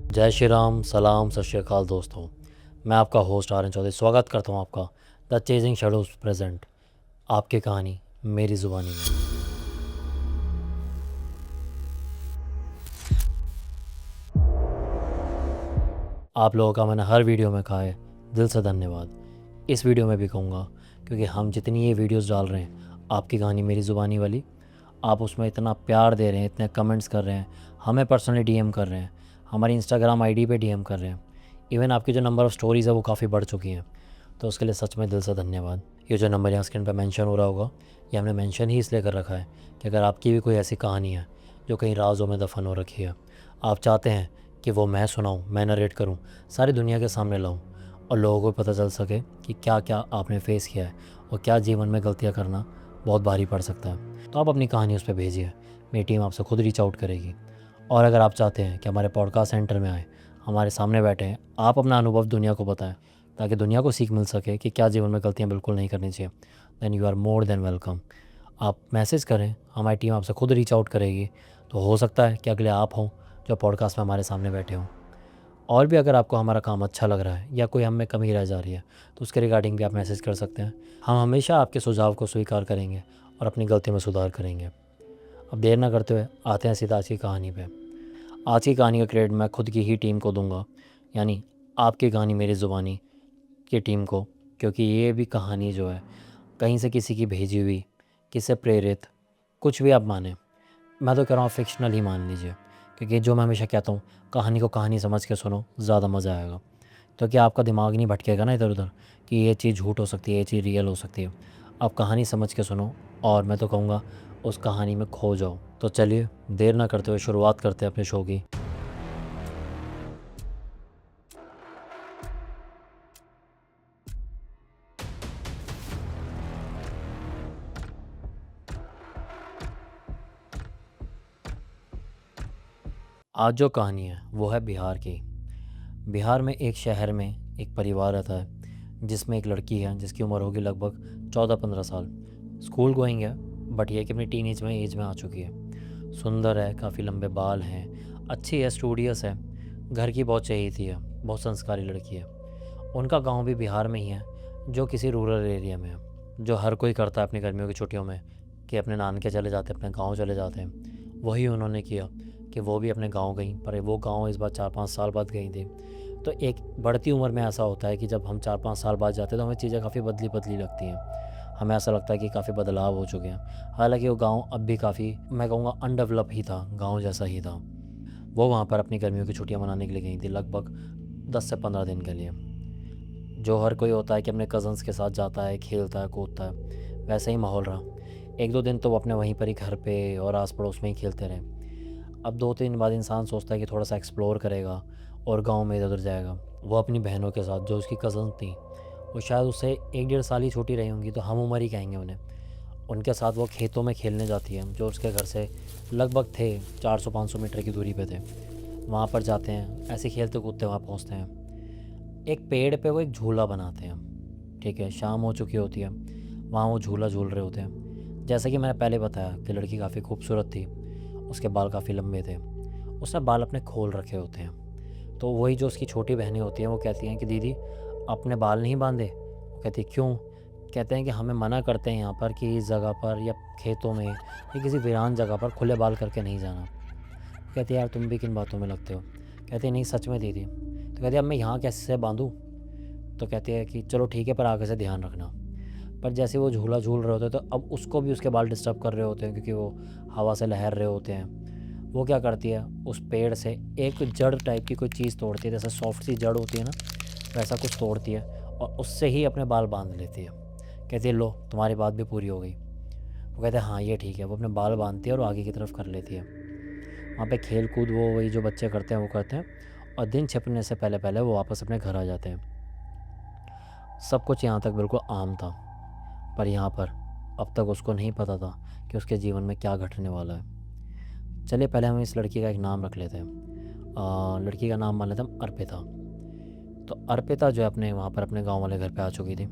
जय श्री राम, सलाम, सत श्री अकाल दोस्तों। मैं आपका होस्ट आर्यन चौधरी स्वागत करता हूँ आपका द चेजिंग शेडोज प्रेजेंट आपकी कहानी मेरी ज़ुबानी में। आप लोगों का मैंने हर वीडियो में कहा है, दिल से धन्यवाद। इस वीडियो में भी कहूँगा क्योंकि हम जितनी ये वीडियोस डाल रहे हैं आपकी कहानी मेरी ज़ुबानी वाली, आप उसमें इतना प्यार दे रहे हैं, इतने कमेंट्स कर रहे हैं, हमें पर्सनली डीएम कर रहे हैं, हमारी इंस्टाग्राम आईडी पे डीएम कर रहे हैं। इवन आपकी जो नंबर ऑफ़ स्टोरीज़ है वो काफ़ी बढ़ चुकी हैं, तो उसके लिए सच में दिल से धन्यवाद। ये जो नंबर यहाँ स्क्रीन पर मेंशन हो रहा होगा, ये हमने मेंशन ही इसलिए कर रखा है कि अगर आपकी भी कोई ऐसी कहानी है जो कहीं राज़ों में दफन हो रखी है, आप चाहते हैं कि वो मैं सुनाऊँ, मैं नरेट करूँ, सारी दुनिया के सामने लाऊँ और लोगों को पता चल सके कि क्या क्या आपने फेस किया है और क्या जीवन में गलतियाँ करना बहुत भारी पड़ सकता है, तो आप अपनी कहानी उस पर भेजिए। मेरी टीम आपसे खुद रीच आउट करेगी। और अगर आप चाहते हैं कि हमारे पॉडकास्ट सेंटर में आए, हमारे सामने बैठे हैं, आप अपना अनुभव दुनिया को बताएं ताकि दुनिया को सीख मिल सके कि क्या जीवन में गलतियाँ बिल्कुल नहीं करनी चाहिए, then you are more than welcome. आप मैसेज करें, हमारी टीम आपसे खुद रीच आउट करेगी। तो हो सकता है कि अगले आप हों जो पॉडकास्ट में हमारे सामने बैठे हों। और भी अगर आपको हमारा काम अच्छा लग रहा है या कोई हम में कमी रह जा रही है तो उसके रिगार्डिंग भी आप मैसेज कर सकते हैं। हम हमेशा आपके सुझाव को स्वीकार करेंगे और अपनी गलतियों में सुधार करेंगे। अब देर ना करते हुए आते हैं सीधा आज की कहानी पे। आज की कहानी का क्रेडिट मैं खुद की ही टीम को दूंगा, यानी आपकी कहानी मेरी ज़ुबानी की टीम को, क्योंकि ये भी कहानी जो है कहीं से किसी की भेजी हुई, किससे प्रेरित, कुछ भी आप माने, मैं तो कह रहा हूँ फिक्शनल ही मान लीजिए। क्योंकि जो मैं हमेशा कहता हूँ, कहानी को कहानी समझ के सुनो, ज़्यादा मज़ा आएगा। तो क्या आपका दिमाग नहीं भटकेगा ना इधर उधर कि ये चीज़ झूठ हो सकती है, ये चीज़ रियल हो सकती है। आप कहानी समझ के सुनो और मैं तो कहूँगा उस कहानी में खो जाओ। तो चलिए देर ना करते हुए शुरुआत करते हैं अपने शो की। आज जो कहानी है वो है बिहार की। बिहार में एक शहर में एक परिवार रहता है जिसमें एक लड़की है जिसकी उम्र होगी लगभग 14-15 साल। स्कूल गोइंग है, बट ये कि अपनी टीन एज में आ चुकी है। सुंदर है, काफ़ी लंबे बाल हैं, अच्छी है, स्टूडियस है, घर की बहुत चहेती है, बहुत संस्कारी लड़की है। उनका गांव भी बिहार में ही है, जो किसी रूरल एरिया में है। जो हर कोई करता है अपनी गर्मियों की छुट्टियों में कि अपने नानके चले जाते हैं, अपने गाँव चले जाते हैं, वही उन्होंने किया कि वो भी अपने गांव गई। पर वो गांव इस बार 4-5 साल बाद गई थी। तो एक बढ़ती उम्र में ऐसा होता है कि जब हम 4-5 साल बाद जाते हैं तो हमें चीज़ें काफ़ी बदली बदली लगती हैं। हमें ऐसा लगता है कि काफ़ी बदलाव हो चुके हैं। हालांकि वो गांव अब भी काफ़ी, मैं कहूँगा, अनडेवलप ही था, गांव जैसा ही था। वो वहाँ पर अपनी गर्मियों की छुट्टियाँ मनाने के लिए गई थी, लगभग 10 से 15 दिन के लिए। जो हर कोई होता है कि अपने कज़न्स के साथ जाता है, खेलता है, कूदता है, वैसे ही माहौल रहा। 1-2 दिन तो वो अपने वहीं पर ही घर पे और आस पड़ोस में ही खेलते रहे। अब 2-3 दिन बाद इंसान सोचता है कि थोड़ा सा एक्सप्लोर करेगा और गांव में इधर उधर जाएगा। वो अपनी बहनों के साथ, जो उसकी कज़न थी, वो शायद उससे 1-1.5 साल ही छोटी रही होंगी, तो हम उम्र ही कहेंगे उन्हें। उनके साथ वो खेतों में खेलने जाती है जो उसके घर से लगभग थे 400-500 मीटर की दूरी पे थे। वहाँ पर जाते हैं, ऐसे खेलते कूदते वहाँ पहुँचते हैं। एक पेड़ पे वो एक झूला बनाते हैं। ठीक है, शाम हो चुकी होती है, वहाँ वो झूला झूल रहे होते हैं। जैसा कि मैंने पहले बताया कि लड़की काफ़ी खूबसूरत थी, उसके बाल काफ़ी लंबे थे, उसने बाल अपने खोल रखे होते हैं। तो वही जो उसकी छोटी बहनें होती हैं वो कहती हैं कि दीदी अपने बाल नहीं बांधे। वो कहती क्यों? कहते हैं कि हमें मना करते हैं यहाँ पर कि इस जगह पर या खेतों में या किसी वीरान जगह पर खुले बाल करके नहीं जाना। कहती है यार तुम भी किन बातों में लगते हो? कहती है नहीं सच में दीदी। तो कहती है अब मैं यहाँ कैसे बांधूँ? तो कहती है कि चलो ठीक है, पर आगे से ध्यान रखना। पर जैसे वो झूला झूल रहे होते हैं तो अब उसको भी उसके बाल डिस्टर्ब कर रहे होते हैं क्योंकि वो हवा से लहर रहे होते हैं। वो क्या करती है, उस पेड़ से एक जड़ टाइप की कोई चीज़ तोड़ती है, जैसे सॉफ्ट सी जड़ होती है ना, वैसा कुछ तोड़ती है और उससे ही अपने बाल बांध लेती है। कहती है लो तुम्हारी बात भी पूरी हो गई। वो कहते हैं हाँ ये ठीक है। वो अपने बाल बांधती है और आगे की तरफ कर लेती है। वहाँ पे खेल कूद वो वही जो बच्चे करते हैं वो करते हैं और दिन छिपने से पहले पहले वो वापस अपने घर आ जाते हैं। सब कुछ यहाँ तक बिल्कुल आम था, पर यहाँ पर अब तक उसको नहीं पता था कि उसके जीवन में क्या घटने वाला है। चलिए पहले हम इस लड़की का एक नाम रख लेते हैं। लड़की का नाम मान लेते हैं अर्पिता। तो अर्पिता जो है अपने वहाँ पर अपने गांव वाले घर पे आ चुकी थी।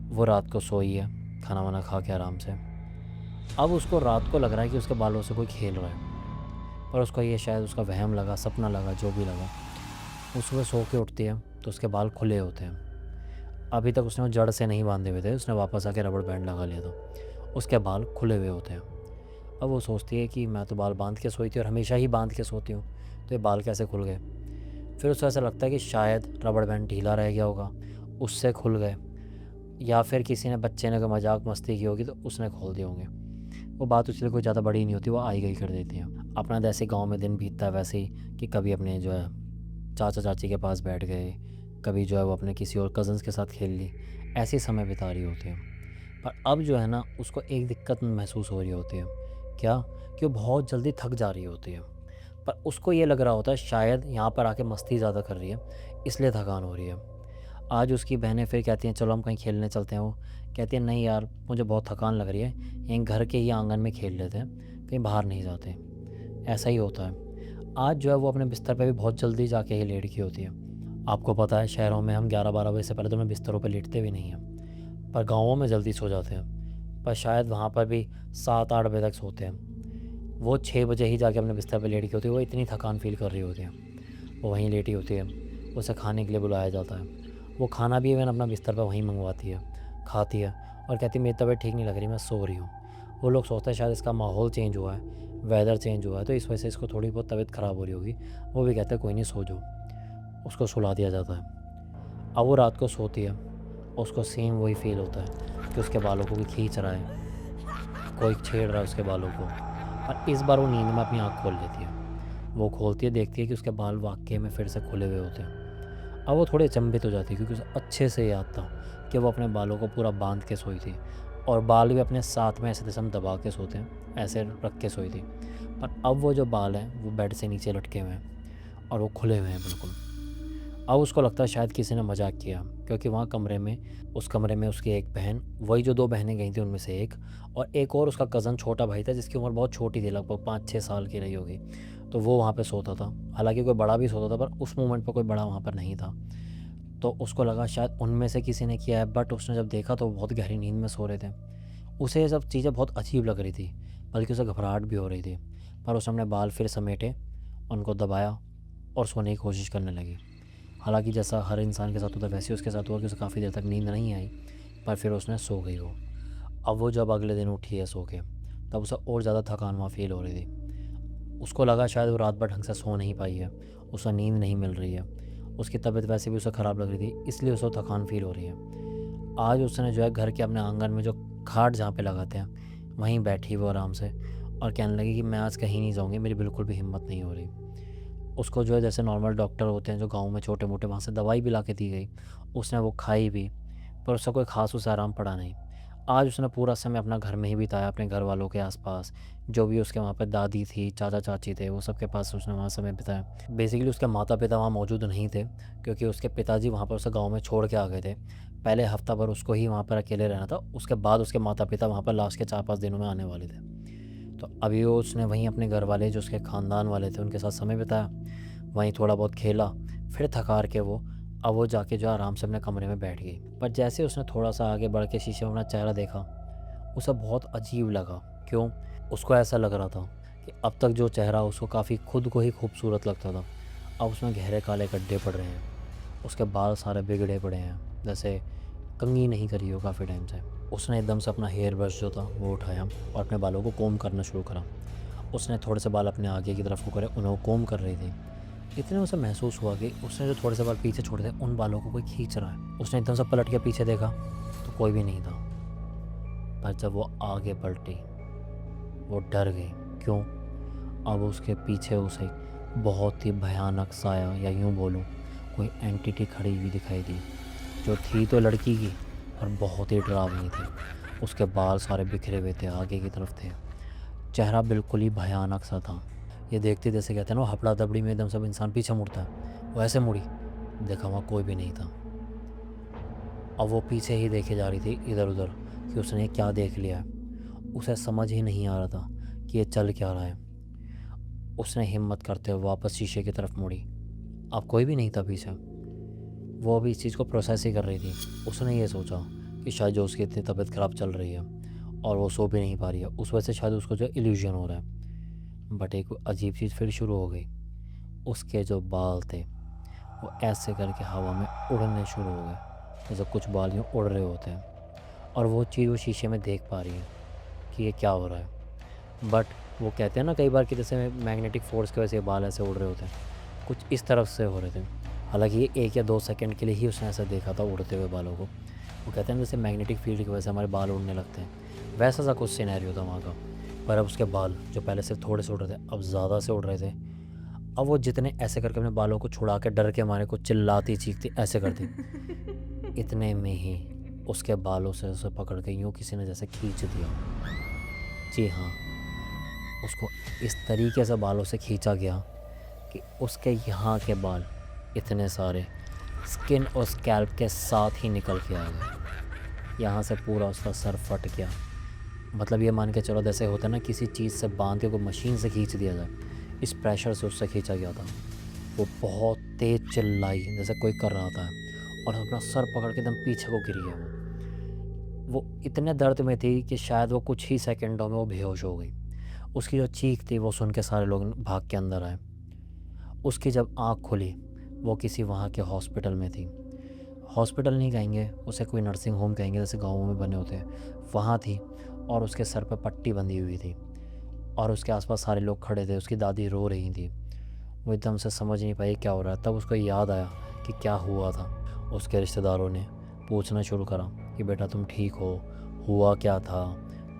वो रात को सोई है, खाना वाना खा के आराम से। अब उसको रात को लग रहा है कि उसके बालों से कोई खेल रहा है, पर उसको ये शायद उसका वहम लगा, सपना लगा, जो भी लगा। वो सुबह सो के उठती है तो उसके बाल खुले होते हैं। अभी तक उसने वो जड़ से नहीं बांधे हुए थे, उसने वापस आके रबड़ बैंड लगा लिया था। उसके बाल खुले हुए होते हैं। अब वो सोचती है कि मैं तो बाल बांध के सोई थी और हमेशा ही बांध के सोती हूँ, तो ये बाल कैसे खुल गए। फिर उसे ऐसा लगता है कि शायद रबड़ बैंड ढीला रह गया होगा, उससे खुल गए, या फिर किसी ने, बच्चे ने कोई मजाक मस्ती की होगी तो उसने खोल दिए होंगे। वो बात उसके लिए कोई ज़्यादा बड़ी नहीं होती, वो आई गई कर देती है। अपना जैसे गांव में दिन बीतता है वैसे ही, कि कभी अपने जो है चाचा चाची के पास बैठ गए, कभी जो है वो अपने किसी और कज़न्स के साथ खेल ली, ऐसे समय बिता रही होती है। पर अब जो है ना, उसको एक दिक्कत महसूस हो रही होती है। क्या? कि वो बहुत जल्दी थक जा रही होती है। पर उसको ये लग रहा होता है शायद यहाँ पर आके मस्ती ज़्यादा कर रही है, इसलिए थकान हो रही है। आज उसकी बहनें फिर कहती हैं चलो हम कहीं खेलने चलते हैं। वो कहती है नहीं यार, मुझे बहुत थकान लग रही है, यहीं घर के ही आंगन में खेल लेते हैं, कहीं बाहर नहीं जाते। ऐसा ही होता है। आज जो है वो अपने बिस्तर पे भी बहुत जल्दी जाके ही लेट की होती है। आपको पता है शहरों में हम 11-12 बजे से पहले तो अपने बिस्तरों पे लेटते भी नहीं हैं, पर गाँवों में जल्दी सो जाते हैं। पर शायद वहाँ पर भी 7-8 बजे तक सोते हैं। वो 6 बजे ही जाके अपने बिस्तर पे लेट की होती है। वो इतनी थकान फ़ील कर रही होती है, वो वहीं लेटी होती है। उसे खाने के लिए बुलाया जाता है। वो खाना भी इवन अपना बिस्तर पर वहीं मंगवाती है, खाती है और कहती है मेरी तबीयत ठीक नहीं लग रही, मैं सो रही हूँ। वो लोग सोचते हैं शायद इसका माहौल चेंज हुआ है, वेदर चेंज हुआ है, तो इस वजह से इसको थोड़ी बहुत तबीयत ख़राब हो रही होगी। वो भी कहते हैं कोई नहीं, सो जाओ। उसको सुला दिया जाता है। अब वो रात को सोती है, उसको सेम वही फील होता है कि उसके बालों को कोई खींच रहा है, कोई छेड़ रहा है उसके बालों को। और इस बार वो नींद में अपनी आँख खोल लेती है। वो खोलती है, देखती है कि उसके बाल वाकई में फिर से खुले हुए होते हैं। अब वो थोड़ी अचंभित हो जाती है क्योंकि उसे अच्छे से याद था कि वो अपने बालों को पूरा बांध के सोई थी, और बाल भी अपने साथ में ऐसे जैसे हम दबा के सोते हैं ऐसे रख के सोई थी। पर अब वो जो बाल हैं वो बेड से नीचे लटके हुए हैं और वो खुले हुए हैं बिल्कुल। अब उसको लगता है शायद किसी ने मजाक किया, क्योंकि वहाँ कमरे में, उस कमरे में उसकी एक बहन, वही जो 2 बहनें गई थी उनमें से एक, और एक और उसका कज़न छोटा भाई था जिसकी उम्र बहुत छोटी थी, लगभग 5-6 साल की रही होगी। तो वो वहाँ पे सोता था। हालांकि कोई बड़ा भी सोता था पर उस मोमेंट पर कोई बड़ा वहाँ पर नहीं था। तो उसको लगा शायद उनमें से किसी ने किया है, बट उसने जब देखा तो वो बहुत गहरी नींद में सो रहे थे। उसे ये सब चीज़ें बहुत अजीब लग रही थी, बल्कि उसे घबराहट भी हो रही थी। पर उसने अपने बाल फिर समेटे, उनको दबाया और सोने की कोशिश करने लगी। हालांकि जैसा हर इंसान के साथ होता है वैसे ही उसके साथ हुआ कि उसे काफ़ी देर तक नींद नहीं आई, पर फिर उसने सो गई वो। अब वो जब अगले दिन उठी है सो के, तब उसे और ज़्यादा थकान वहाँ फील हो रही थी। उसको लगा शायद वो रात भर ढंग से सो नहीं पाई है, उसे नींद नहीं मिल रही है, उसकी तबीयत वैसे भी उसे ख़राब लग रही थी, इसलिए उसे थकान फील हो रही है। आज उसने जो है घर के अपने आंगन में जो खाट जहाँ पे लगाते हैं वहीं बैठी वो आराम से, और कहने लगी कि मैं आज कहीं नहीं जाऊँगी, मेरी बिल्कुल भी हिम्मत नहीं हो रही। उसको जो है जैसे नॉर्मल डॉक्टर होते हैं जो गाँव में छोटे मोटे, वहाँ से दवाई भी ला के दी गई, उसने वो खाई भी, पर उसका कोई ख़ास उसे आराम पड़ा नहीं। आज उसने पूरा समय अपना घर में ही बिताया, अपने घर वालों के आसपास, जो भी उसके वहाँ पे दादी थी, चाचा चाची थे, वो सब के पास उसने वहाँ समय बिताया। बेसिकली उसके माता पिता वहाँ मौजूद नहीं थे, क्योंकि उसके पिताजी वहाँ पर उसे गाँव में छोड़ के आ गए थे। पहले हफ्ता भर उसको ही वहाँ पर अकेले रहना था, उसके बाद उसके माता पिता वहाँ पर लास्ट के 4-5 दिनों में आने वाले थे। तो अभी वो उसने वहीं अपने घर वाले जो उसके ख़ानदान वाले थे उनके साथ समय बिताया, वहीं थोड़ा बहुत खेला, फिर थक हार के वो, अब वो जाके जो आराम से अपने कमरे में बैठ गई। पर जैसे उसने थोड़ा सा आगे बढ़ के शीशे में अपना चेहरा देखा, उसे बहुत अजीब लगा। क्यों? उसको ऐसा लग रहा था कि अब तक जो चेहरा उसको काफ़ी खुद को ही खूबसूरत लगता था, अब उसमें गहरे काले गड्ढे पड़ रहे हैं। उसके बाल सारे बिगड़े पड़े हैं, जैसे कंघी नहीं करी हो काफ़ी टाइम से। उसने एकदम से अपना हेयर ब्रश जो था वो उठाया और अपने बालों को कोम करना शुरू करा। उसने थोड़े से बाल अपने आगे की तरफ को करे, उन्हें वो कोम कर रही थी। इतने उसे महसूस हुआ कि उसने जो थोड़े से बाल पीछे छोड़े थे उन बालों को कोई खींच रहा है। उसने एकदम से पलट के पीछे देखा तो कोई भी नहीं था। पर जब वो आगे पलटी, वो डर गई। क्यों? अब उसके पीछे उसे बहुत ही भयानक साया, या यूँ बोलूँ कोई एंटिटी खड़ी हुई दिखाई दी, जो थी तो लड़की की पर बहुत ही डरावनी थी। उसके बाल सारे बिखरे हुए थे, आगे की तरफ थे, चेहरा बिल्कुल ही भयानक सा था। ये देखते जैसे कहते हैं ना हपड़ा दबड़ी में एकदम सब इंसान पीछे मुड़ता है, वो ऐसे मुड़ी, देखा वहाँ कोई भी नहीं था। अब वो पीछे ही देखे जा रही थी इधर उधर कि उसने क्या देख लिया है। उसे समझ ही नहीं आ रहा था कि ये चल क्या रहा है। उसने हिम्मत करते हुए वापस शीशे की तरफ मुड़ी। अब कोई भी नहीं था पीछे। वो अभी इस चीज़ को प्रोसेस ही कर रही थी। उसने ये सोचा कि शायद जो उसकी इतनी तबीयत ख़राब चल रही है और वो सो भी नहीं पा रही है, उस वजह से शायद उसको जो इल्यूजन हो रहा है। बट एक अजीब चीज़ फिर शुरू हो गई। उसके जो बाल थे वो ऐसे करके हवा में उड़ने शुरू हो गए, जैसे कुछ बाल यूँ उड़ रहे होते हैं। और वो चीज़ वो शीशे में देख पा रही है कि ये क्या हो रहा है। बट वो कहते हैं ना कई बार कि जैसे मैग्नेटिक फोर्स की वजह से बाल ऐसे उड़ रहे होते हैं, कुछ इस तरफ से हो रहे थे। हालांकि ये 1 या 2 सेकंड के लिए ही उसने ऐसा देखा था उड़ते हुए बालों को। वो कहते हैं जैसे मैग्नेटिक फील्ड की वजह से हमारे बाल उड़ने लगते हैं, वैसा सा कुछ सिनेरियो था वहाँ का। पर अब उसके बाल जो पहले सिर्फ थोड़े से उड़ रहे थे अब ज़्यादा से उड़ रहे थे। अब वो जितने ऐसे करके अपने बालों को छुड़ा के डर के मारे को चिल्लाती चीखती ऐसे करती, इतने में ही उसके बालों से उसे पकड़ के यूँ किसी ने जैसे खींच दिया। जी हाँ, उसको इस तरीके से बालों से खींचा गया कि उसके यहाँ के बाल इतने सारे स्किन और स्कैल्प के साथ ही निकल के आ गए। यहाँ से पूरा उसका सर फट गया। मतलब ये मान के चलो जैसे होता है ना किसी चीज़ से बांध के कोई मशीन से खींच दिया जाए, इस प्रेशर से उससे खींचा गया था। वो बहुत तेज़ चिल्लाई जैसे कोई कर रहा था और अपना सर पकड़ के एकदम पीछे को गिर गया। वो इतने दर्द में थी कि शायद वो कुछ ही सेकंडों में वो बेहोश हो गई। उसकी जो चीख थी वो सुन के सारे लोग भाग के अंदर आए। उसकी जब आँख खुली वो किसी वहाँ के हॉस्पिटल में थी। हॉस्पिटल नहीं कहेंगे उसे, कोई नर्सिंग होम कहेंगे जैसे गाँवों में बने होते हैं, वहाँ थी। और उसके सर पर पट्टी बंधी हुई थी और उसके आसपास सारे लोग खड़े थे। उसकी दादी रो रही थी। वो एकदम से समझ नहीं पाई क्या हो रहा है। तब उसको याद आया कि क्या हुआ था। उसके रिश्तेदारों ने पूछना शुरू करा कि बेटा तुम ठीक हो, हुआ क्या था,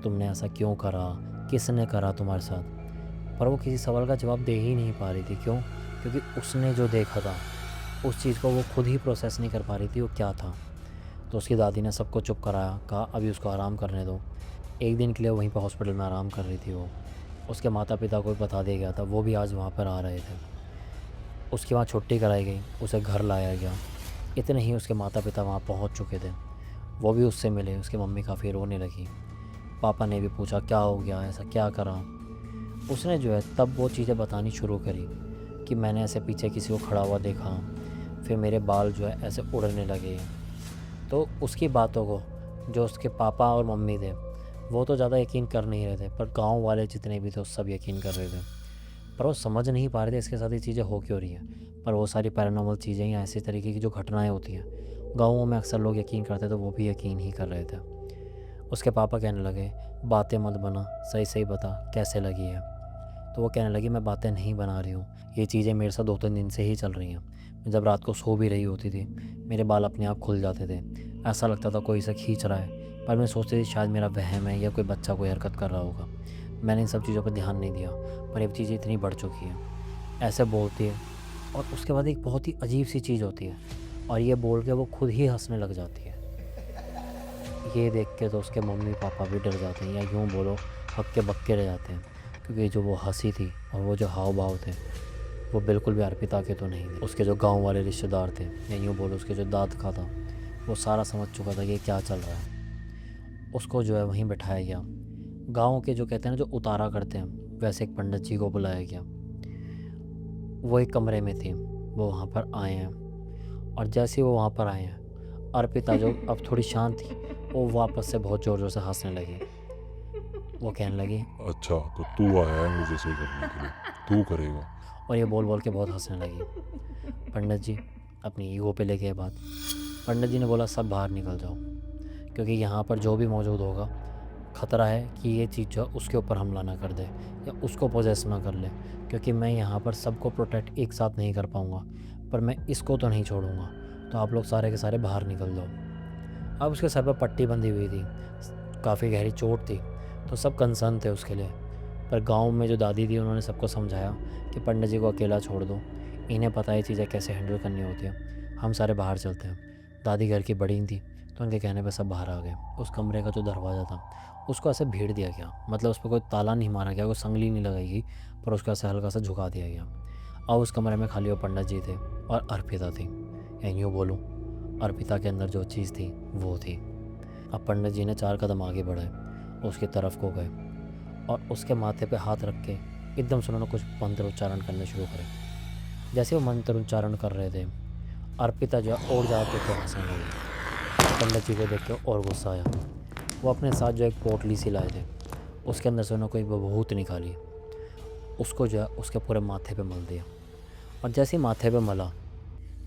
तुमने ऐसा क्यों करा, किसने करा तुम्हारे साथ। पर वो किसी सवाल का जवाब दे ही नहीं पा रही थी। क्यों? क्योंकि उसने जो देखा था उस चीज़ को वो खुद ही प्रोसेस नहीं कर पा रही थी वो क्या था। तो उसकी दादी ने सबको चुप कराया, कहा अभी उसको आराम करने दो। एक दिन के लिए वहीं पर हॉस्पिटल में आराम कर रही थी वो। उसके माता पिता को भी बता दिया गया था, वो भी आज वहाँ पर आ रहे थे। उसकी वहाँ छुट्टी कराई गई, उसे घर लाया गया। इतने ही उसके माता पिता वहाँ पहुँच चुके थे। वो भी उससे मिले। उसकी मम्मी काफ़ी रोने लगी। पापा ने भी पूछा क्या हो गया, ऐसा क्या करा। उसने जो है तब वो चीज़ें बतानी शुरू करी कि मैंने ऐसे पीछे किसी को खड़ा हुआ देखा, फिर मेरे बाल जो है ऐसे उड़ने लगे। तो उसकी बातों को जो उसके पापा और मम्मी थे वो तो ज़्यादा यकीन कर नहीं रहे थे, पर गांव वाले जितने भी थे वो सब यकीन कर रहे थे। पर वो समझ नहीं पा रहे थे इसके साथ ये चीज़ें हो क्यों रही हैं। पर वो सारी पैरानॉर्मल चीज़ें या ऐसी तरीके की जो घटनाएं होती हैं गाँवों में अक्सर लोग यकीन करते, तो वो भी यकीन ही कर रहे थे। उसके पापा कहने लगे बातें मत बना, सही सही बता कैसे लगी है। तो वो कहने लगी मैं बातें नहीं बना रही हूँ, ये चीज़ें मेरे साथ 2-3 दिन से ही चल रही हैं। मैं जब रात को सो भी रही होती थी मेरे बाल अपने आप खुल जाते थे, ऐसा लगता था कोई इसे खींच रहा है। पर मैं सोचती थी शायद मेरा वहम है या कोई बच्चा कोई हरकत कर रहा होगा। मैंने इन सब चीज़ों पर ध्यान नहीं दिया, पर ये चीज़ें इतनी बढ़ चुकी हैं। ऐसे बोलती है और उसके बाद एक बहुत ही अजीब सी चीज़ होती है और ये बोल के वो खुद ही हंसने लग जाती है। ये देख के तो उसके मम्मी पापा भी डर जाते हैं, या यूँ बोलो हक्के बक्के रह जाते हैं। क्योंकि जो वो हंसी थी और वो जो हाव भाव थे वो बिल्कुल भी अर्पिता के तो नहीं थे। उसके जो गांव वाले रिश्तेदार थे, या यूँ बोलो उसके जो दाद का था, वो सारा समझ चुका था कि ये क्या चल रहा है। उसको जो है वहीं बैठाया गया। गांव के जो कहते हैं ना जो उतारा करते हैं, वैसे एक पंडित जी को बुलाया गया। वो एक कमरे में थे, वो वहाँ पर आए हैं। और जैसे ही वो वहाँ पर आए हैं, अर्पिता जो अब थोड़ी शांत थी वो वापस से बहुत ज़ोर ज़ोर से हंसने लगी। वो कहने लगी अच्छा तो तू आया है मुझे सही करने के लिए, तू करेगा। और ये बोल बोल के बहुत हंसने लगी। पंडित जी अपनी ईगो पे ले गए बात। पंडित जी ने बोला सब बाहर निकल जाओ, क्योंकि यहाँ पर जो भी मौजूद होगा ख़तरा है कि ये चीज़ जो उसके ऊपर हमला ना कर दे या उसको पोजेस ना कर ले। क्योंकि मैं यहाँ पर सबको प्रोटेक्ट एक साथ नहीं कर पाऊँगा, पर मैं इसको तो नहीं छोड़ूंगा। तो आप लोग सारे के सारे बाहर निकल जाओ। अब उसके सर पर पट्टी बंधी हुई थी, काफ़ी गहरी चोट थी, तो सब कंसर्न थे उसके लिए। पर गांव में जो दादी थी उन्होंने सबको समझाया कि पंडित जी को अकेला छोड़ दो, इन्हें पता है चीज़ें कैसे हैंडल करनी होती है, हम सारे बाहर चलते हैं। दादी घर की बड़ी थी तो उनके कहने पर सब बाहर आ गए। उस कमरे का जो दरवाज़ा था उसको ऐसे भीड़ दिया गया, मतलब उस पर कोई ताला नहीं मारा गया, कोई संगली नहीं लगाई गई, पर उसको ऐसे हल्का सा झुका दिया गया। अब उस कमरे में खाली वो पंडित जी थे और अर्पिता थी, या यूँ बोलूँ अर्पिता के अंदर जो चीज़ थी वो थी। अब पंडित जी ने 4 कदम आगे बढ़े, उसकी तरफ को गए और उसके माथे पे हाथ रख के एकदम से उन्होंने कुछ मंत्र उच्चारण करने शुरू करे। जैसे वो मंत्र उच्चारण कर रहे थे अर्पिता जो है और ज़्यादा देख के हंसने लगी। पंडित जी को देख के और गुस्सा आया। वो अपने साथ जो एक पोटली सी लाए थे उसके अंदर से उन्होंने कोई विभूत निकाली उसको जो है उसके पूरे माथे पे मल दिया। और जैसे ही माथे पे मला,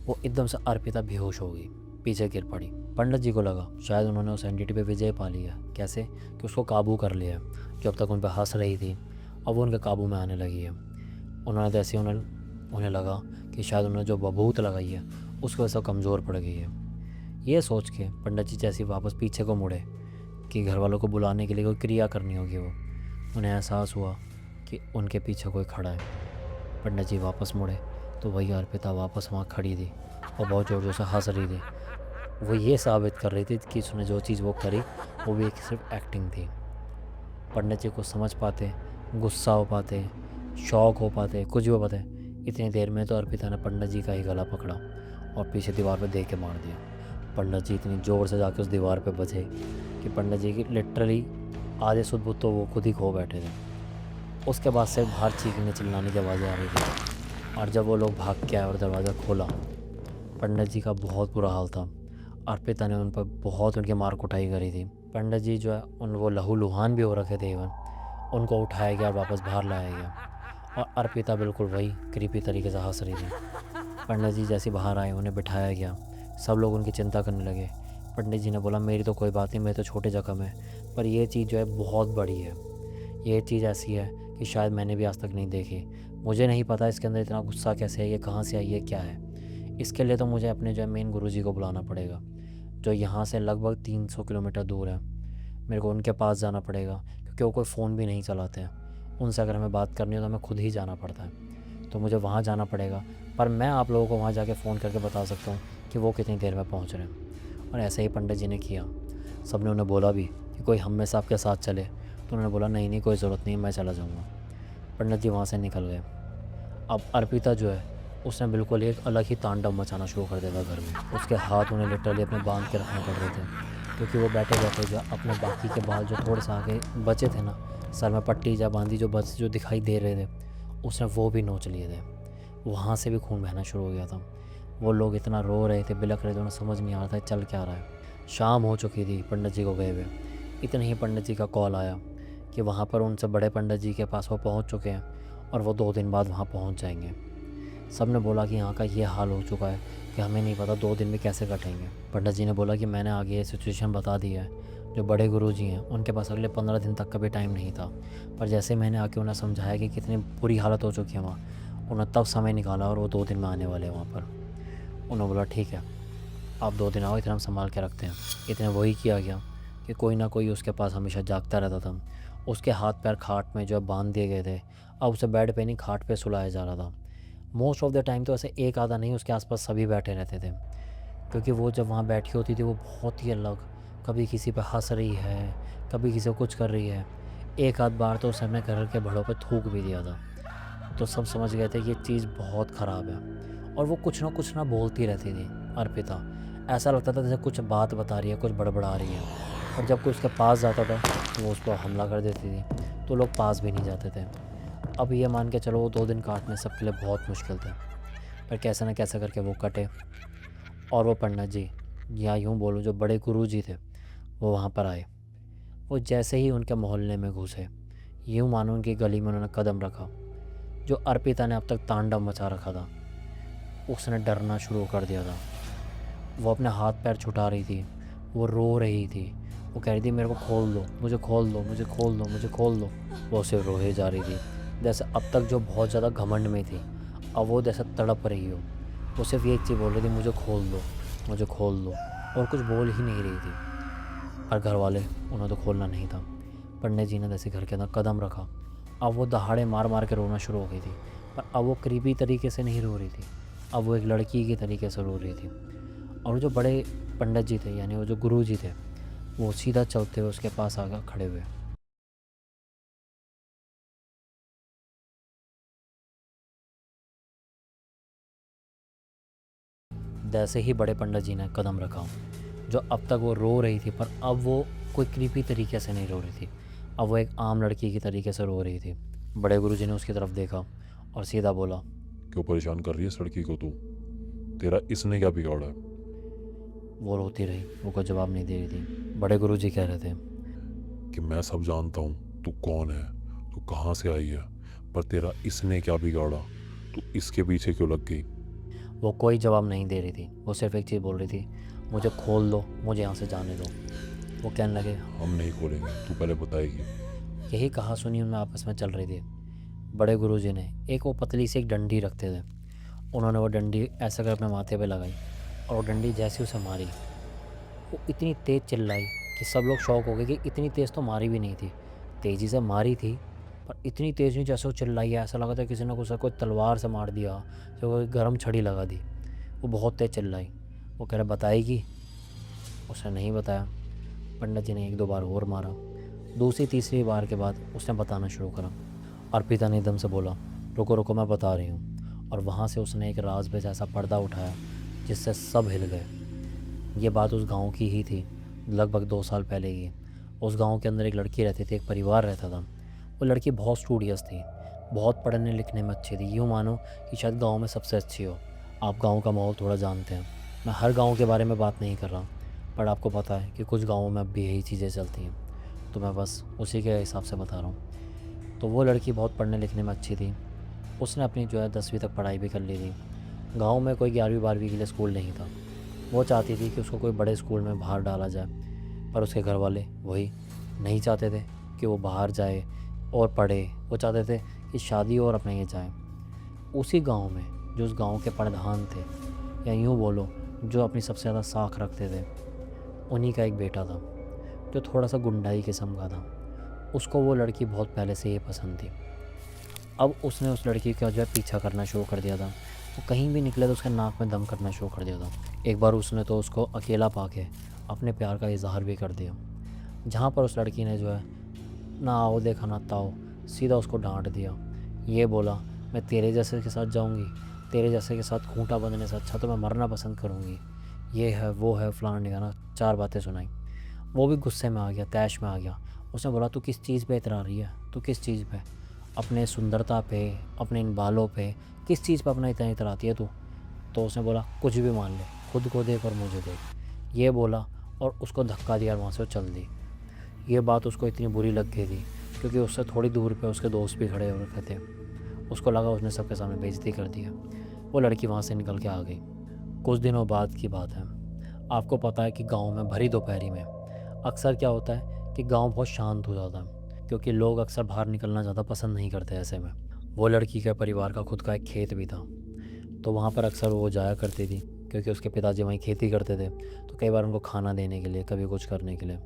वो एकदम से अर्पिता बेहोश हो गई, पीछे गिर पड़ी। पंडित जी को लगा शायद उन्होंने उस एंटिटी पे विजय पा लिया। कैसे कि उसको काबू कर लिया है। जो अब तक उन पर हंस रही थी अब वो उनके काबू में आने लगी है। उन्होंने जैसे उन्हें लगा कि शायद उन्होंने जो बबूत लगाई है उसकी वजह से कमज़ोर पड़ गई है। ये सोच के पंडित जी जैसे ही वापस पीछे को मुड़े कि घर वालों को बुलाने के लिए कोई क्रिया करनी होगी, उन्हें एहसास हुआ कि उनके पीछे कोई खड़ा है। पंडित जी वापस मुड़े तो वही अर्पिता वापस वहाँ खड़ी थी और बहुत ज़ोर ज़ोर से हंस रही थी। वो ये साबित कर रही थी कि उसने जो चीज़ वो करी वो भी एक सिर्फ एक्टिंग थी। पंडित जी को समझ पाते, गुस्सा हो पाते, शौक हो पाते, कुछ भी हो पाते, इतनी देर में तो अर्पिता ने पंडित जी का ही गला पकड़ा और पीछे दीवार पर दे के मार दिया। पंडित जी इतनी ज़ोर से जाके उस दीवार पे बचे कि पंडित जी की लिटरली आधे सुध बुध तो वो खुद ही खो बैठे थे। उसके बाद से बाहर चीखने चिल्लाने की आवाज़ें आ रही थी और जब वो लोग भाग के आए और दरवाज़ा खोला, पंडित जी का बहुत बुरा हाल था। अर्पिता ने उन पर बहुत उनकी मार कुटाई करी थी। पंडित जी जो है उन वो लहूलुहान भी हो रखे थे इवन, उनको उठाया गया और वापस बाहर लाया गया और अर्पिता बिल्कुल वही क्रीपी तरीके से हंस रही थी। पंडित जी जैसे बाहर आए उन्हें बिठाया गया, सब लोग उनकी चिंता करने लगे। पंडित जी ने बोला मेरी तो कोई बात नहीं, मेरे तो छोटे जख्म है, पर यह चीज़ जो है बहुत बड़ी है। ये चीज़ ऐसी है कि शायद मैंने भी आज तक नहीं देखी। मुझे नहीं पता इसके अंदर इतना गुस्सा कैसे है, ये कहाँ से आई, ये क्या है। इसके लिए तो मुझे अपने जो है मेन गुरुजी को बुलाना पड़ेगा जो यहाँ से लगभग 300 किलोमीटर दूर है। मेरे को उनके पास जाना पड़ेगा क्योंकि वो कोई फ़ोन भी नहीं चलाते हैं। उनसे अगर हमें बात करनी हो तो हमें खुद ही जाना पड़ता है, तो मुझे वहाँ जाना पड़ेगा। पर मैं आप लोगों को वहाँ जाके फ़ोन करके बता सकता हूँ कि वो कितनी देर में पहुँच रहे हैं। और ऐसे ही पंडित जी ने किया। सब ने उन्हें बोला भी कि कोई हम में से आपके साथ चले, तो उन्होंने बोला नहीं नहीं कोई ज़रूरत नहीं, मैं चला जाऊँगा। पंडित जी वहाँ से निकल गए। अब अर्पिता जो है उसने बिल्कुल एक अलग ही तांडव मचाना शुरू कर दिया था घर में। उसके हाथ उन्हें लिटरली अपने बांध के रखने पड़ रहे थे क्योंकि वो बैठे बैठे जो अपने बाकी के बाल जो थोड़े से आगे बचे थे ना, सर में पट्टी या बांधी जो दिखाई दे रहे थे, उसने वो भी नोच लिए थे। वहाँ से भी खून बहना शुरू हो गया था। वो लोग इतना रो रहे थे, बिलख रहे थे, उन्हें समझ नहीं आ रहा था चल क्या रहा है। शाम हो चुकी थी पंडित जी को गए हुए। इतने ही पंडित जी का कॉल आया कि वहाँ पर उनसे बड़े पंडित जी के पास वो पहुँच चुके हैं और वो 2 दिन बाद वहाँ पहुँच जाएंगे। सब ने बोला कि यहाँ का ये हाल हो चुका है कि हमें नहीं पता 2 दिन में कैसे कटेंगे। पंडित जी ने बोला कि मैंने आगे ये सिचुएशन बता दी है। जो बड़े गुरुजी हैं उनके पास अगले 15 दिन तक का भी टाइम नहीं था, पर जैसे मैंने आके उन्हें समझाया कि कितनी बुरी हालत हो चुकी है वहाँ, उन्होंने तब समय निकाला और वो 2 दिन में आने वाले हैं वहाँ पर। उन्होंने बोला ठीक है आप 2 दिन आओ, इतना हम संभाल के रखते हैं। इतने वही किया गया कि कोई ना कोई उसके पास हमेशा जागता रहता था। उसके हाथ पैर खाट में जो है बांध दिए गए थे। अब उसे बेड पे नहीं खाट पे सुलाया जा रहा था। मोस्ट ऑफ द टाइम तो ऐसे एक आधा नहीं, उसके आसपास सभी बैठे रहते थे क्योंकि वो जब वहाँ बैठी होती थी वो बहुत ही अलग, कभी किसी पे हंस रही है, कभी किसी को कुछ कर रही है। एक आध बार तो उसने अपने घर के बड़ों पे थूक भी दिया था। तो सब समझ गए थे कि ये चीज़ बहुत ख़राब है। और वो कुछ ना बोलती रहती थी अर्पिता। ऐसा लगता था जैसे कुछ बात बता रही है, कुछ बड़बड़ा रही है। और जब कोई उसके पास जाता था तो वो उस पर हमला कर देती थी, तो लोग पास भी नहीं जाते थे। अब ये मान के चलो वो 2 दिन काटने सबके लिए बहुत मुश्किल थे, पर कैसे न कैसे करके वो कटे। और वो पंडित जी या यूँ बोलूँ जो बड़े गुरु जी थे वो वहाँ पर आए। वो जैसे ही उनके मोहल्ले में घुसे, यूँ मानो उनकी गली में उन्होंने कदम रखा, जो अर्पिता ने अब तक तांडव मचा रखा था उसने डरना शुरू कर दिया था। वो अपने हाथ पैर छुटा रही थी, वो रो रही थी, वो कह रही थी मेरे को खोल दो, मुझे खोल दो, मुझे खोल दो, मुझे खोल दो। वो सिर्फ रोए जा रही थी जैसे अब तक जो बहुत ज़्यादा घमंड में थी, अब वो जैसे तड़प रही हो। वो सिर्फ ये चीज़ बोल रही थी मुझे खोल दो, मुझे खोल दो, और कुछ बोल ही नहीं रही थी। पर घर वाले उन्हें तो खोलना नहीं था। पंडित जी ने जैसे घर के अंदर कदम रखा, अब वो दहाड़े मार मार के रोना शुरू हो गई थी। पर अब वो करीबी तरीके से नहीं रो रही थी, अब वो एक लड़की के तरीके से रो रही थी। और जो बड़े पंडित जी थे यानी वो जो गुरु जी थे, वो सीधा चलते हुए उसके पास आकर खड़े हुए। जैसे ही बड़े पंडित जी ने कदम रखा, जो अब तक वो रो रही थी पर अब वो कोई क्रीपी तरीके से नहीं रो रही थी, अब वो एक आम लड़की की तरीके से रो रही थी। बड़े गुरु जी ने उसकी तरफ देखा और सीधा बोला क्यों परेशान कर रही है इस लड़की को तू? तेरा इसने क्या बिगाड़ा है? वो रोती रही, वो कोई जवाब नहीं दे रही थी। बड़े गुरु जी कह रहे थे कि मैं सब जानता हूँ, तू कौन है, तू कहाँ से आई है, पर तेरा इसने क्या बिगाड़ा? तू इसके पीछे क्यों लग गई? वो कोई जवाब नहीं दे रही थी, वो सिर्फ एक चीज़ बोल रही थी, मुझे खोल दो, मुझे यहाँ से जाने दो। वो कहने लगे, हम नहीं खोलेंगे, तू पहले बताएगी। यही कहा सुनी उनमें आपस में चल रही थी। बड़े गुरुजी ने एक वो पतली सी एक डंडी रखते थे, उन्होंने वो डंडी ऐसा कर अपने माथे पे लगाई और वो डंडी जैसे उसे मारी, वो इतनी तेज़ चिल्लाई कि सब लोग शॉक हो गए कि इतनी तेज़ तो मारी भी नहीं थी। तेज़ी से मारी थी पर इतनी तेज़ नहीं जैसे वो चिल्लाई है, ऐसा लगा था किसी ने उसे कोई तलवार से मार दिया, जो कोई गर्म छड़ी लगा दी। वो बहुत तेज़ चिल्लाई। वो कह रहा बताएगी? उसने नहीं बताया। पंडित जी ने एक दो बार और मारा। दूसरी तीसरी बार के बाद उसने बताना शुरू करा। अर्पिता ने एकदम से बोला, रुको रुको मैं बता रही हूँ। और वहाँ से उसने एक राज पे जैसा पर्दा उठाया जिससे सब हिल गए। ये बात उस गांव की ही थी, लगभग 2 साल पहले की। उस गांव के अंदर एक लड़की रहती थी, एक परिवार रहता था। वो लड़की बहुत स्टूडियस थी, बहुत पढ़ने लिखने में अच्छी थी, यूँ मानो कि शायद गांव में सबसे अच्छी हो। आप गांव का माहौल थोड़ा जानते हैं, मैं हर गांव के बारे में बात नहीं कर रहा, पर आपको पता है कि कुछ गाँवों में अब भी यही चीज़ें चलती हैं, तो मैं बस उसी के हिसाब से बता रहा हूँ। तो वो लड़की बहुत पढ़ने लिखने में अच्छी थी, उसने अपनी जो है 10वीं तक पढ़ाई भी कर ली थी। गाँव में कोई 11वीं 12वीं के लिए स्कूल नहीं था। वो चाहती थी कि उसको कोई बड़े स्कूल में बाहर डाला जाए, पर उसके घर वाले वही नहीं चाहते थे कि वो बाहर जाए और पढ़े। वो चाहते थे कि शादी और अपने ये जाए। उसी गांव में जो उस गांव के प्रधान थे, या यूँ बोलो जो अपनी सबसे ज़्यादा साख रखते थे, उन्हीं का एक बेटा था जो थोड़ा सा गुंडाई किस्म का था। उसको वो लड़की बहुत पहले से ही पसंद थी। अब उसने उस लड़की का जो है पीछा करना शुरू कर दिया था। वो कहीं भी निकले तो उसके नाक में दम करना शुरू कर दिया था। एक बार उसने तो उसको अकेला पाके अपने प्यार का इजहार भी कर दिया, जहाँ पर उस लड़की ने जो है ना आओ देखा ना ताओ, सीधा उसको डांट दिया। ये बोला, मैं तेरे जैसे के साथ जाऊँगी, तेरे जैसे के साथ खूंटा बंधने से अच्छा तो मैं मरना पसंद करूँगी। ये है वो है फलाना निगाना, 4 बातें सुनाई। वो भी गुस्से में आ गया, तैश में आ गया। उसने बोला, तू किस चीज़ पे इतरा रही है? तू किस चीज़ पे? अपने सुंदरता पे, अपने इन बालों पे, किस चीज़ पे अपना इतना इतराती है तू? तो उसने बोला, कुछ भी मान ले, खुद को देख और मुझे देख। ये बोला और उसको धक्का दिया और वहाँ से वो चल दी। ये बात उसको इतनी बुरी लग गई थी क्योंकि उससे थोड़ी दूर पे उसके दोस्त भी खड़े हो रखे थे। उसको लगा उसने सबके सामने बेइज्जती कर दिया। वो लड़की वहाँ से निकल के आ गई। कुछ दिनों बाद की बात है। आपको पता है कि गाँव में भरी दोपहरी में अक्सर क्या होता है कि गाँव बहुत शांत हो जाता है, क्योंकि लोग अक्सर बाहर निकलना ज़्यादा पसंद नहीं करते। ऐसे में वो लड़की के परिवार का खुद का एक खेत भी था, तो वहाँ पर अक्सर वो जाया करती थी क्योंकि उसके पिताजी वहीं खेती करते थे। तो कई बार उनको खाना देने के लिए, कभी कुछ करने के लिए।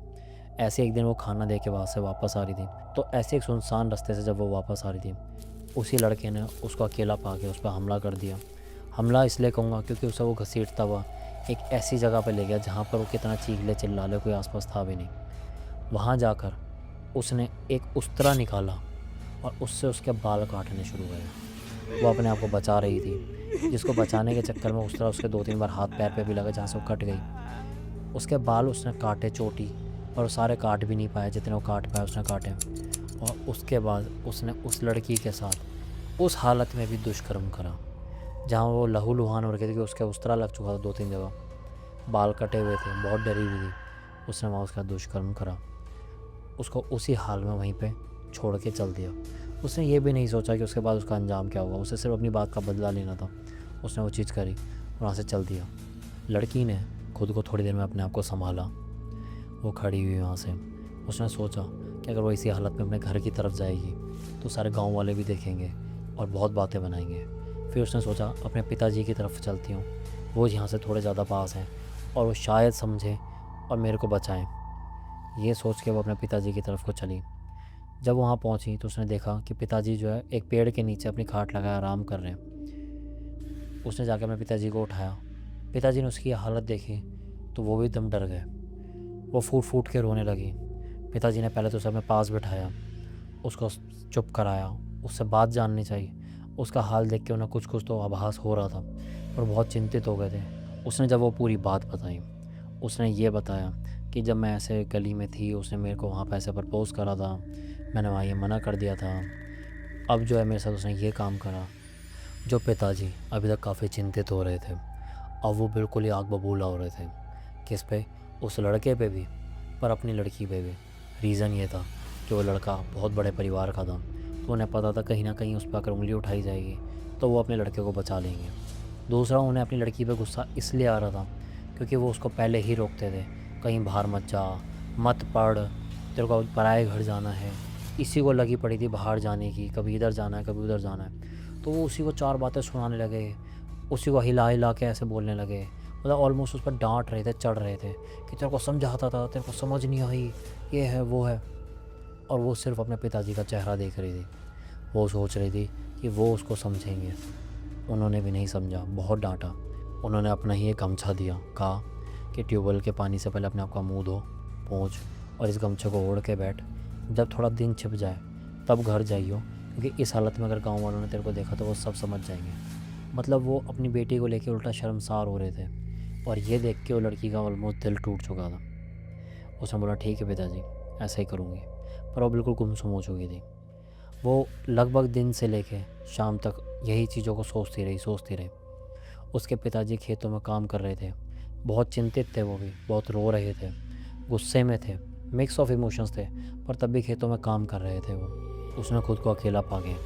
ऐसे एक दिन वो खाना दे के वहाँ से वापस आ रही थी, तो ऐसे एक सुनसान रास्ते से जब वो वापस आ रही थी, उसी लड़के ने उसको अकेला पा के उस पर हमला कर दिया। हमला इसलिए कहूँगा क्योंकि उसे वो घसीटता हुआ एक ऐसी जगह पर ले गया जहाँ पर वो कितना चीख ले चिल्ला ले, कोई आसपास था भी नहीं। वहाँ जाकर उसने एक उस्तरा निकाला और उससे उसके बाल काटने शुरू किए। वो अपने आप को बचा रही थी, जिसको बचाने के चक्कर में उस्तरा उसके 2-3 बार हाथ पैर पे भी लगा, जहाँ से वो कट गई। उसके बाल उसने काटे चोटी, और वो सारे काट भी नहीं पाए, जितने वो काट पाए उसने काटे। और उसके बाद उसने उस लड़की के साथ उस हालत में भी दुष्कर्म करा, जहाँ वो लहूलुहान हो रखी थी कि उसके उस्तरा लग चुका था 2-3 जगह, बाल कटे हुए थे, बहुत डरी हुई थी। उसने वहाँ उसका दुष्कर्म करा, उसको उसी हाल में वहीं पे छोड़ के चल दिया। उसने ये भी नहीं सोचा कि उसके बाद उसका अंजाम क्या होगा, उसे सिर्फ अपनी बात का बदला लेना था। उसने वो चीज़ करी और वहाँ से चल दिया। लड़की ने खुद को थोड़ी देर में अपने आप को संभाला, वो खड़ी हुई वहाँ से। उसने सोचा कि अगर वो इसी हालत में अपने घर की तरफ जाएगी तो सारे गांव वाले भी देखेंगे और बहुत बातें बनाएंगे। फिर उसने सोचा अपने पिताजी की तरफ चलती हूँ, वो यहाँ से थोड़े ज़्यादा पास हैं और वो शायद समझें और मेरे को बचाएं। ये सोच के वो अपने पिताजी की तरफ को चली। जब वहाँ पहुँची तो उसने देखा कि पिताजी जो है एक पेड़ के नीचे अपनी खाट लगाए आराम कर रहे हैं। उसने जाकर अपने पिताजी को उठाया। पिताजी ने उसकी हालत देखी तो वो भी एकदम डर गए, वो फूट फूट के रोने लगी। पिताजी ने पहले तो उसे अपने पास बिठाया, उसको चुप कराया, उससे बात जाननी चाहिए। उसका हाल देख के उन्हें कुछ कुछ तो आभास हो रहा था और बहुत चिंतित हो गए थे। उसने जब वो पूरी बात बताई, उसने ये बताया कि जब मैं ऐसे गली में थी उसने मेरे को वहाँ पर ऐसे प्रपोज़ करा था, मैंने वहाँ ये मना कर दिया था। अब जो है मेरे साथ उसने ये काम करा। जो पिताजी अभी तक काफ़ी चिंतित हो रहे थे, अब वो बिल्कुल ही आग बबूला हो रहे थे। किस पे? उस लड़के पे भी, पर अपनी लड़की पे भी। रीज़न ये था कि वो लड़का बहुत बड़े परिवार का था तो उन्हें पता था कहीं ना कहीं उस पर अगर उंगली उठाई जाएगी तो वो अपने लड़के को बचा लेंगे। दूसरा, उन्हें अपनी लड़की पे गुस्सा इसलिए आ रहा था क्योंकि वो उसको पहले ही रोकते थे, कहीं बाहर मत जा, मत पढ़, तेरे को पराए घर जाना है। इसी को लगी पड़ी थी बाहर जाने की, कभी इधर जाना है कभी उधर जाना है। तो वो उसी को 4 बातें सुनाने लगे, उसी को हिला हिला के ऐसे बोलने लगे, मतलब ऑलमोस्ट उस पर डांट रहे थे, चढ़ रहे थे कि तेरे को समझाता था, तेरे को समझ नहीं आई, ये है वो है। और वो सिर्फ अपने पिताजी का चेहरा देख रही थी। वो सोच रही थी कि वो उसको समझेंगे। उन्होंने भी नहीं समझा, बहुत डांटा। उन्होंने अपना ही एक गमछा दिया, कहा कि ट्यूबवेल के पानी से पहले अपने आप का मुंह धो, पहुँच, और इस गमछे को ओढ़ के बैठ। जब थोड़ा दिन छिप जाए तब घर जाइयो, क्योंकि इस हालत में अगर गांव वालों ने तेरे को देखा तो वो सब समझ जाएंगे। मतलब वो अपनी बेटी को लेके उल्टा शर्मसार हो रहे थे, और ये देख के वो लड़की का ऑलमोस्ट दिल टूट चुका था। उसने बोला ठीक है पिताजी, ऐसा ही करूँगी। पर वो बिल्कुल गुमसुम हो चुकी थी। वो लगभग दिन से लेके शाम तक यही चीज़ों को सोचती रही। उसके पिताजी खेतों में काम कर रहे थे, बहुत चिंतित थे, वो भी बहुत रो रहे थे, गुस्से में थे, मिक्स ऑफ इमोशंस थे, पर तब भी खेतों में काम कर रहे थे वो। उसने खुद को अकेला पा गया।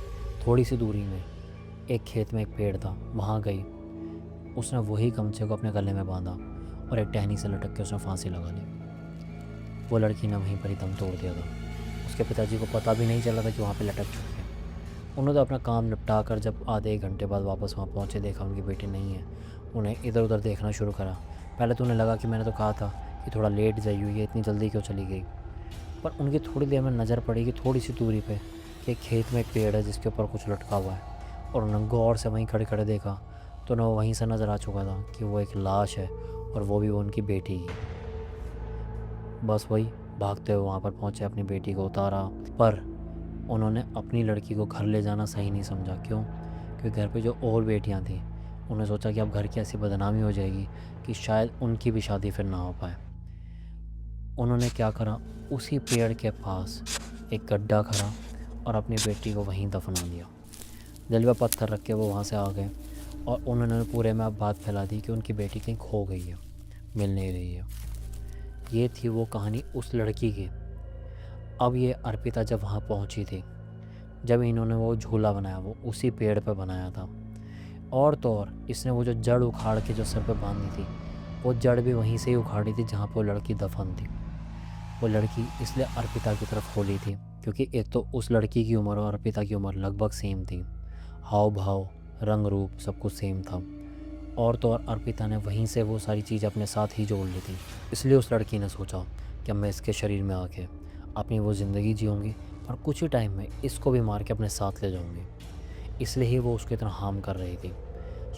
थोड़ी सी दूरी में एक खेत में एक पेड़ था, वहाँ गई। उसने वही गमछे को अपने गले में बांधा और एक टहनी से लटक के उसने फांसी लगा ली। वो लड़की ने वहीं पर ही दम तोड़ दिया था। उसके पिताजी को पता भी नहीं चला था कि वहाँ पे लटक चुके हैं। उन्होंने अपना काम निपटा कर जब आधे 1 घंटे बाद वापस वहाँ पहुँचे, देखा उनकी बेटी नहीं है। उन्हें इधर उधर देखना शुरू करा। पहले तो उन्हें लगा कि मैंने तो कहा था कि थोड़ा लेट जाई हुई है, इतनी जल्दी क्यों चली गई। पर उनकी थोड़ी देर में नज़र पड़ी कि थोड़ी सी दूरी पे कि एक खेत में एक पेड़ है जिसके ऊपर कुछ लटका हुआ है, और उन्होंने गौर से वहीं खड़े खड़े देखा तो उन्हें वहीं से नज़र आ चुका था कि वो एक लाश है, और वो भी वो उनकी बेटी की। बस वही भागते हुए वहाँ पर पहुँचे, अपनी बेटी को उतारा, पर उन्होंने अपनी लड़की को घर ले जाना सही नहीं समझा। क्यों? क्योंकि घर पे जो और बेटियाँ थीं, उन्हें सोचा कि अब घर की ऐसी बदनामी हो जाएगी कि शायद उनकी भी शादी फिर ना हो पाए। उन्होंने क्या करा, उसी पेड़ के पास एक गड्ढा करा और अपनी बेटी को वहीं दफना दिया। दिल पे पत्थर रख के वो वहाँ से आ गए, और उन्होंने पूरे में अब बात फैला दी कि उनकी बेटी कहीं खो गई है, मिल नहीं रही है। ये थी वो कहानी उस लड़की की। अब ये अर्पिता जब वहाँ पहुँची थी, जब इन्होंने वो झूला बनाया वो उसी पेड़ पर बनाया था, और तो और इसने वो जो जड़ उखाड़ के जो सर पे बांधी थी, वो जड़ भी वहीं से ही उखाड़ी थी जहाँ पर वो लड़की दफन थी। वो लड़की इसलिए अर्पिता की तरफ खोली थी क्योंकि एक तो उस लड़की की उम्र और अर्पिता की उम्र लगभग सेम थी, हाव भाव, रंग रूप सब कुछ सेम था, और तो और अर्पिता ने वहीं से वो सारी चीज़ अपने साथ ही जोड़ ली थी। इसलिए उस लड़की ने सोचा कि मैं इसके शरीर में आके अपनी वो ज़िंदगी जीऊँगी, और कुछ ही टाइम में इसको भी मार के अपने साथ ले जाऊँगी। इसलिए ही वो उसको इतना हार्म कर रही थी।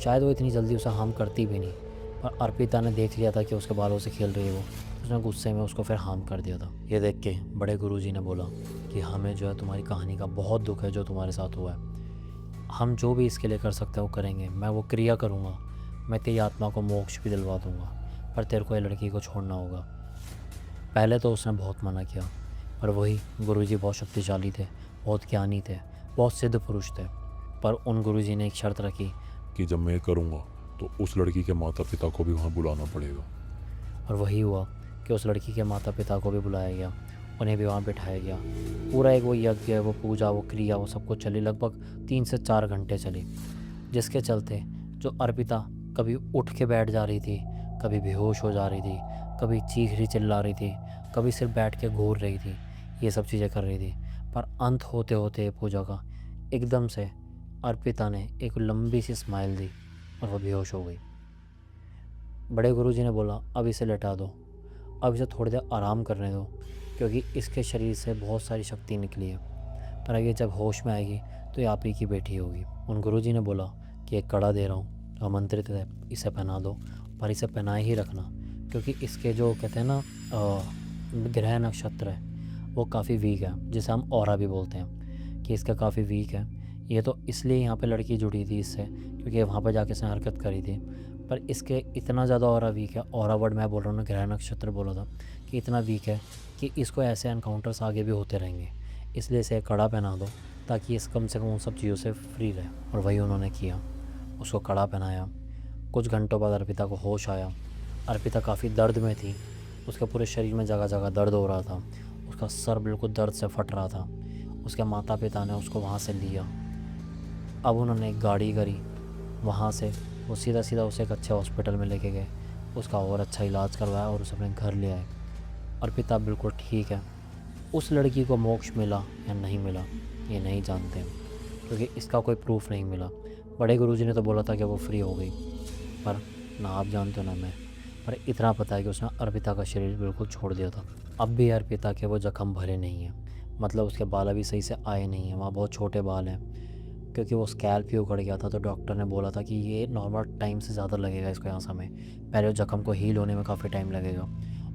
शायद वो इतनी जल्दी उसे हार्म करती भी नहीं, पर अर्पिता ने देख लिया था कि उसके बालों से खेल रही है वो, उसने गुस्से में उसको फिर हार्म कर दिया था। ये देख के बड़े गुरुजी ने बोला कि हमें जो है तुम्हारी कहानी का बहुत दुख है जो तुम्हारे साथ हुआ है। हम जो भी इसके लिए कर सकते हैं वो करेंगे, मैं वो क्रिया करूँगा, मैं तेरी आत्मा को मोक्ष भी दिलवा दूँगा, पर तेरे को ये लड़की को छोड़ना होगा। पहले तो उसने बहुत मना किया, पर वही गुरुजी बहुत शक्तिशाली थे, बहुत ज्ञानी थे, बहुत सिद्ध पुरुष थे। पर उन गुरुजी ने एक शर्त रखी कि जब मैं ये करूँगा तो उस लड़की के माता पिता को भी वहाँ बुलाना पड़ेगा। और वही हुआ कि उस लड़की के माता पिता को भी बुलाया गया, उन्हें भी वहाँ बिठाया गया। पूरा एक वो यज्ञ, वो पूजा, वो क्रिया, वो सब कुछ चली, लगभग 3 से 4 घंटे चली, जिसके चलते जो अर्पिता कभी उठ के बैठ जा रही थी, कभी बेहोश हो जा रही थी, कभी चीख रही चिल्ला रही थी, कभी सिर्फ बैठ के घूर रही थी, ये सब चीज़ें कर रही थी। पर अंत होते होते पूजा का एकदम से अर्पिता ने एक लंबी सी स्माइल दी और वो बेहोश हो गई। बड़े गुरुजी ने बोला अब इसे लेटा दो, अब इसे थोड़ी देर आराम करने दो, क्योंकि इसके शरीर से बहुत सारी शक्ति निकली है, पर ये जब होश में आएगी तो ये आप ही की बेटी होगी। उन गुरुजी ने बोला कि एक कड़ा दे रहा हूँ, तो आमंत्रित है, इसे पहना दो, पर इसे पहनाए ही रखना, क्योंकि इसके जो कहते हैं ना ग्रह नक्षत्र है वो काफ़ी वीक है, जिसे हम ऑरा भी बोलते हैं कि इसका काफ़ी वीक है। ये तो इसलिए यहाँ पे लड़की जुड़ी थी इससे, क्योंकि वहाँ पर जाके इसने हरकत करी थी, पर इसके इतना ज़्यादा ऑरा वीक है, ऑरा वर्ड मैं बोल रहा हूँ ना, ग्रह नक्षत्र बोला था, कि इतना वीक है कि इसको ऐसे एनकाउंटर्स आगे भी होते रहेंगे। इसलिए इसे कड़ा पहना दो ताकि इस कम से कम उन सब चीज़ों से फ्री रहे, और वही उन्होंने किया। उसको कड़ा पहनाया। कुछ घंटों बाद अर्पिता को होश आया। अर्पिता काफ़ी दर्द में थी, उसके पूरे शरीर में जगह जगह दर्द हो रहा था, उसका सर बिल्कुल दर्द से फट रहा था, उसके माता पिता ने उसको वहाँ से लिया। अब उन्होंने एक गाड़ी करी, वहाँ से वो सीधा सीधा उसे एक अच्छे हॉस्पिटल में लेके गए, उसका और अच्छा इलाज करवाया और उसे अपने घर ले आए। अर्पिता बिल्कुल ठीक है। उस लड़की को मोक्ष मिला या नहीं मिला ये नहीं जानते हम, क्योंकि इसका कोई प्रूफ नहीं मिला। बड़े गुरुजी ने तो बोला था कि वो फ्री हो गई, पर ना आप जानते हो ना मैं, पर इतना पता है कि उसने अर्पिता का शरीर बिल्कुल छोड़ दिया था। अब भी अर्पिता के वो जख्म भरे नहीं हैं, मतलब उसके बाल अभी सही से आए नहीं हैं, वहाँ बहुत छोटे बाल हैं, क्योंकि वो स्कैल्प ही उखड़ गया था। तो डॉक्टर ने बोला था कि ये नॉर्मल टाइम से ज़्यादा लगेगा इसको यहाँ समय, पहले वो जख्म को हील होने में काफ़ी टाइम लगेगा,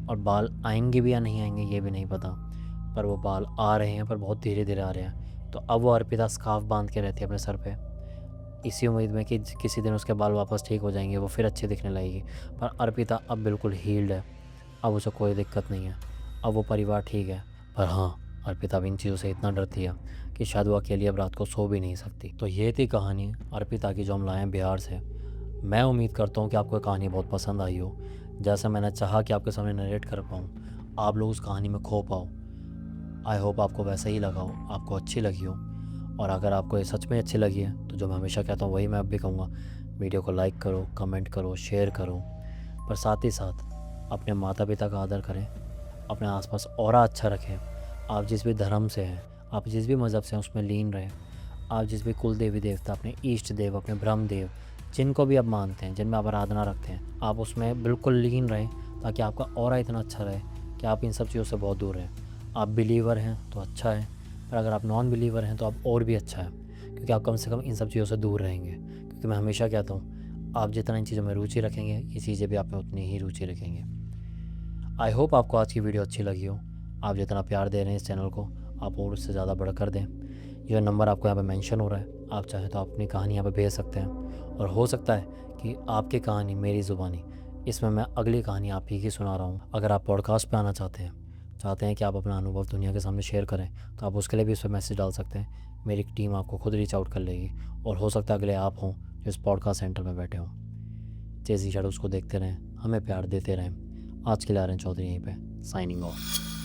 और बाल आएंगे भी या नहीं आएंगे ये भी नहीं पता, पर वो बाल आ रहे हैं, पर बहुत धीरे धीरे आ रहे हैं। तो अब वो अर्पिता स्कार्फ बांध के रहती है अपने सर पे, इसी उम्मीद में कि किसी दिन उसके बाल वापस ठीक हो जाएंगे, वो फिर अच्छे दिखने लगेगी। पर अर्पिता अब बिल्कुल हील्ड है, अब उसे कोई दिक्कत नहीं है, अब वो परिवार ठीक है। पर हाँ, अर्पिता अब इन चीज़ों से इतना डरती है कि शायद वो अकेली अब रात को सो भी नहीं सकती। तो ये थी कहानी अर्पिता की जो हम लाए हैं बिहार से। मैं उम्मीद करता हूँ कि आपको कहानी बहुत पसंद आई हो। जैसा मैंने चाहा कि आपके सामने नरेट कर पाऊँ, आप लोग उस कहानी में खो पाओ। आई होप आपको वैसा ही लगा हो, आपको अच्छी लगी हो। और अगर आपको ये सच में अच्छी लगी है तो जो मैं हमेशा कहता हूँ वही मैं अब भी कहूँगा, वीडियो को लाइक करो, कमेंट करो, शेयर करो। पर साथ ही साथ अपने माता पिता का आदर करें, अपने आसपास ऑरा अच्छा रखें। आप जिस भी धर्म से हैं, आप जिस भी मज़हब से हैं उसमें लीन रहें। आप जिस भी कुल देवी देवता, अपने इष्ट देव, अपने ब्रह्म देव, जिनको भी आप मानते हैं, जिनमें आप आराधना रखते हैं, आप उसमें बिल्कुल लीन रहें, ताकि आपका ऑरा इतना अच्छा रहे कि आप इन सब चीज़ों से बहुत दूर रहें। आप बिलीवर हैं तो अच्छा है, पर अगर आप नॉन बिलीवर हैं तो आप और भी अच्छा है, क्योंकि आप कम से कम इन सब चीज़ों से दूर रहेंगे। क्योंकि मैं हमेशा कहता हूँ, आप जितना इन चीज़ों में रुचि रखेंगे, ये चीज़ें भी आप में उतनी ही रुचि रखेंगे। आई होप आपको आज की वीडियो अच्छी लगी हो। आप जितना प्यार दे रहे हैं इस चैनल को, आप और उससे ज़्यादा बढ़कर दें। ये नंबर आपको यहाँ पे मेंशन हो रहा है, आप चाहें तो आप अपनी कहानी यहाँ पे भेज सकते हैं। और हो सकता है कि आपकी कहानी मेरी ज़ुबानी, इसमें मैं अगली कहानी आप ही की सुना रहा हूँ। अगर आप पॉडकास्ट पे आना चाहते हैं कि आप अपना अनुभव दुनिया के सामने शेयर करें, तो आप उसके लिए भी इस पर मैसेज डाल सकते हैं। मेरी टीम आपको खुद रीच आउट कर लेगी, और हो सकता है अगले आप हों जो इस पॉडकास्ट सेंटर में बैठे हों। चेज़ी शैडोज़ को देखते रहें, हमें प्यार देते रहें। आज के लिए आर्यन चौधरी यहीं पे साइनिंग ऑफ।